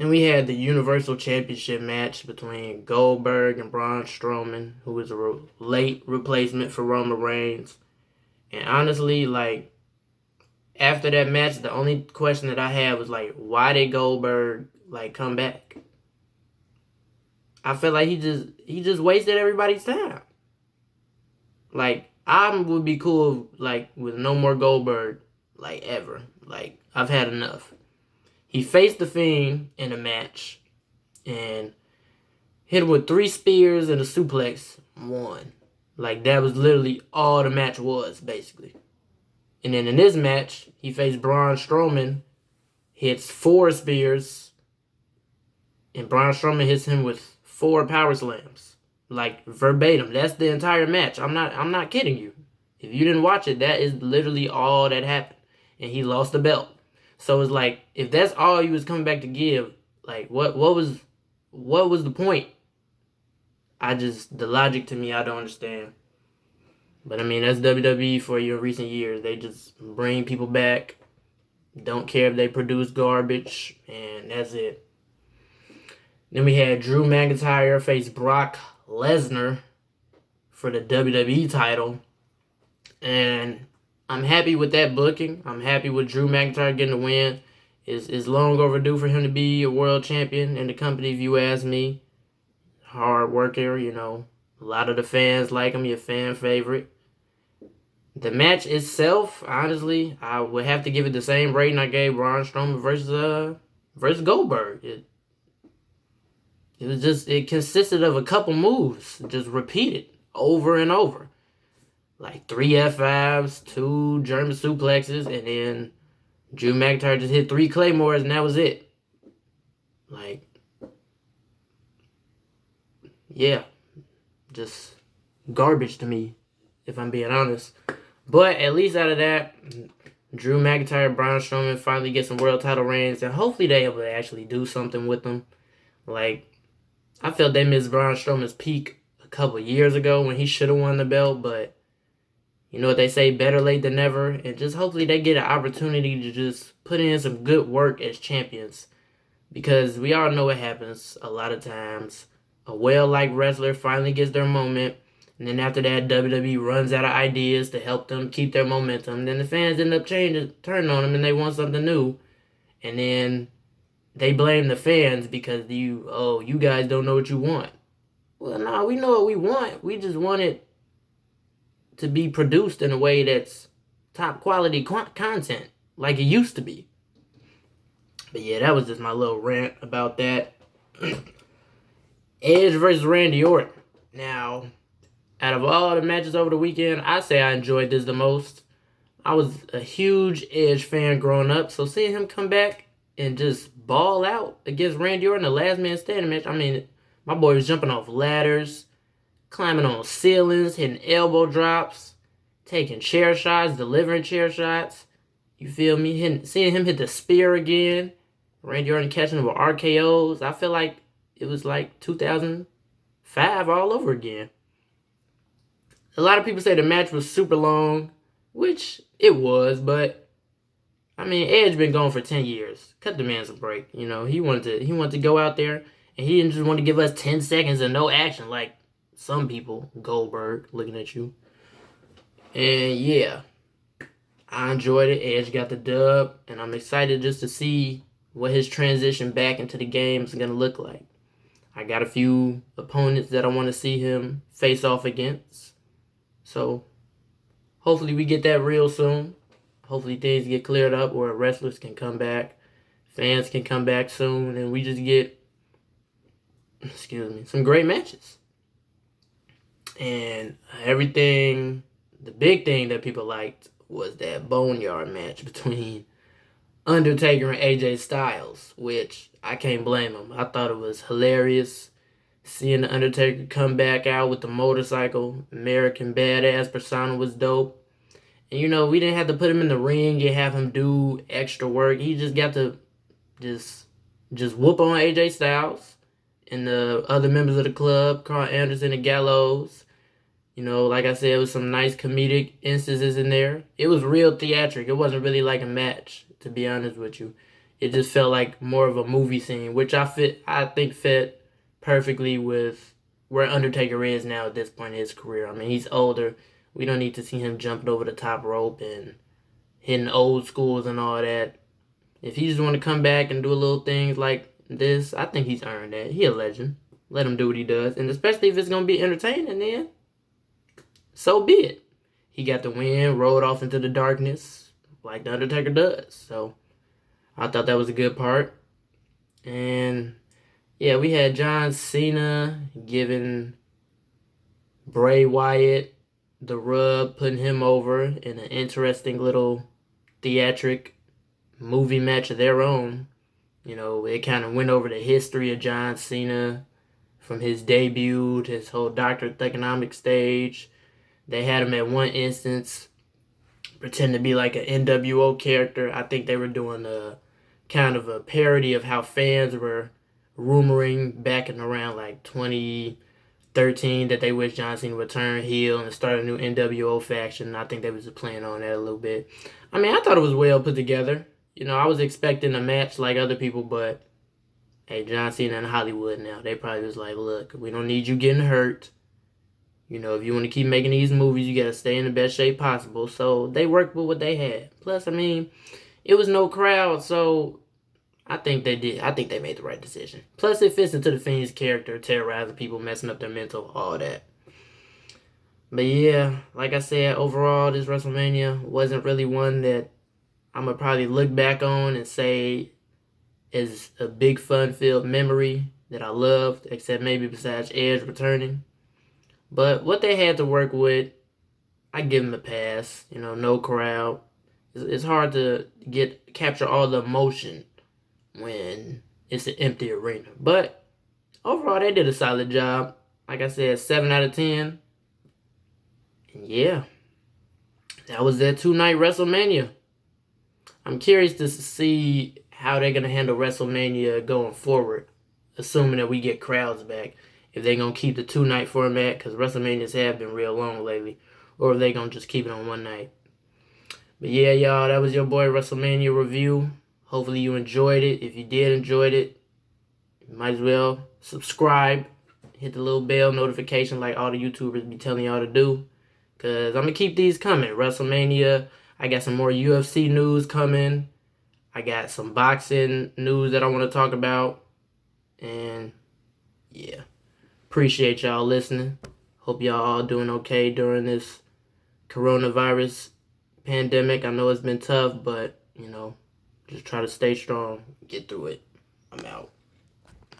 Then we had the Universal Championship match between Goldberg and Braun Strowman, who was a late replacement for Roman Reigns. And honestly, like, after that match, the only question that I had was, like, why did Goldberg, like, come back? I feel like he just wasted everybody's time. Like, I would be cool, like, with no more Goldberg, like, ever. Like, I've had enough. He faced the Fiend in a match and hit him with 3 spears and a suplex, won. Like, that was literally all the match was, basically. And then in this match, he faced Braun Strowman, hits 4 spears, and Braun Strowman hits him with 4 power slams. Like, verbatim. That's the entire match. I'm not kidding you. If you didn't watch it, that is literally all that happened. And he lost the belt. So it's like, if that's all he was coming back to give, like, what was the point? The logic to me, I don't understand. But I mean, that's WWE for you in recent years. They just bring people back, don't care if they produce garbage, and that's it. Then we had Drew McIntyre face Brock Lesnar for the WWE title. And I'm happy with that booking. I'm happy with Drew McIntyre getting the win. It's long overdue for him to be a world champion in the company, if you ask me. Hard worker, you know. A lot of the fans like him. He's a fan favorite. The match itself, honestly, I would have to give it the same rating I gave Braun Strowman versus Goldberg. It consisted of a couple moves, just repeated over and over. Like 3 F5s, 2 German suplexes, and then Drew McIntyre just hit 3 Claymores, and that was it. Like, yeah, just garbage to me, if I'm being honest. But at least out of that, Drew McIntyre, Braun Strowman finally get some world title reigns, and hopefully they able to actually do something with them. Like, I felt they missed Braun Strowman's peak a couple years ago when he should have won the belt, but you know what they say, better late than never. And just hopefully they get an opportunity to just put in some good work as champions. Because we all know what happens a lot of times. A well-liked wrestler finally gets their moment. And then after that, WWE runs out of ideas to help them keep their momentum. And then the fans end up turning on them and they want something new. And then they blame the fans because you guys don't know what you want. Well, no, we know what we want. We just want it to be produced in a way that's top quality content, like it used to be. But yeah, that was just my little rant about that. Edge versus Randy Orton. Now, out of all the matches over the weekend, I say I enjoyed this the most. I was a huge Edge fan growing up, so seeing him come back and just ball out against Randy Orton, the last man standing match, I mean, my boy was jumping off ladders, climbing on ceilings, hitting elbow drops, taking chair shots, delivering chair shots. You feel me? Seeing him hit the spear again. Randy Orton catching him with RKOs. I feel like it was like 2005 all over again. A lot of people say the match was super long, which it was, but I mean, Edge been gone for 10 years. Cut the man some break. You know, he wanted to go out there, and he didn't just want to give us 10 seconds of no action like some people. Goldberg, looking at you. And yeah, I enjoyed it. Edge got the dub, and I'm excited just to see what his transition back into the game is going to look like. I got a few opponents that I want to see him face off against. So hopefully we get that real soon. Hopefully things get cleared up where wrestlers can come back, fans can come back soon, and we just get, some great matches. And the big thing that people liked was that Boneyard match between Undertaker and AJ Styles, which I can't blame him. I thought it was hilarious seeing the Undertaker come back out with the motorcycle. American Badass persona was dope. And, you know, we didn't have to put him in the ring and have him do extra work. He just got to just whoop on AJ Styles and the other members of the club, Carl Anderson and Gallows. You know, like I said, it was some nice comedic instances in there. It was real theatric. It wasn't really like a match, to be honest with you. It just felt like more of a movie scene, which I think fit perfectly with where Undertaker is now at this point in his career. I mean, he's older. We don't need to see him jumping over the top rope and hitting old schools and all that. If he just want to come back and do little things like this, I think he's earned that. He a legend. Let him do what he does. And especially if it's going to be entertaining, then so be it. He got the win, rolled off into the darkness like The Undertaker does. So I thought that was a good part. And yeah, we had John Cena giving Bray Wyatt the rub, putting him over in an interesting little theatric movie match of their own. You know, it kind of went over the history of John Cena from his debut to his whole Dr. Thugonomics stage. They had him at one instance pretend to be like an NWO character. I think they were doing a kind of a parody of how fans were rumoring back in around like 2013 that they wish John Cena would turn heel and start a new NWO faction. I think they was playing on that a little bit. I mean, I thought it was well put together. You know, I was expecting a match like other people, but hey, John Cena in Hollywood now. They probably was like, look, we don't need you getting hurt. You know, if you want to keep making these movies, you got to stay in the best shape possible. So they worked with what they had. Plus, I mean, it was no crowd, so I think they did. I think they made the right decision. Plus, it fits into the Fiend's character, terrorizing people, messing up their mental, all that. But yeah, like I said, overall, this WrestleMania wasn't really one that I'm going to probably look back on and say is a big fun-filled memory that I loved, except maybe besides Edge returning. But what they had to work with, I give them a pass. You know, no crowd. It's hard to capture all the emotion when it's an empty arena. But overall, they did a solid job. Like I said, 7 out of 10. And yeah, that was their 2-night WrestleMania. I'm curious to see how they're going to handle WrestleMania going forward, assuming that we get crowds back. If they're going to keep the 2-night format, because WrestleManias have been real long lately, or if they're going to just keep it on one night. But yeah, y'all, that was your boy WrestleMania review. Hopefully you enjoyed it. If you did enjoy it, you might as well subscribe. Hit the little bell notification like all the YouTubers be telling y'all to do. Because I'm going to keep these coming. WrestleMania, I got some more UFC news coming. I got some boxing news that I want to talk about. And yeah. Appreciate y'all listening. Hope y'all all doing okay during this coronavirus pandemic. I know it's been tough, but, you know, just try to stay strong. Get through it. I'm out.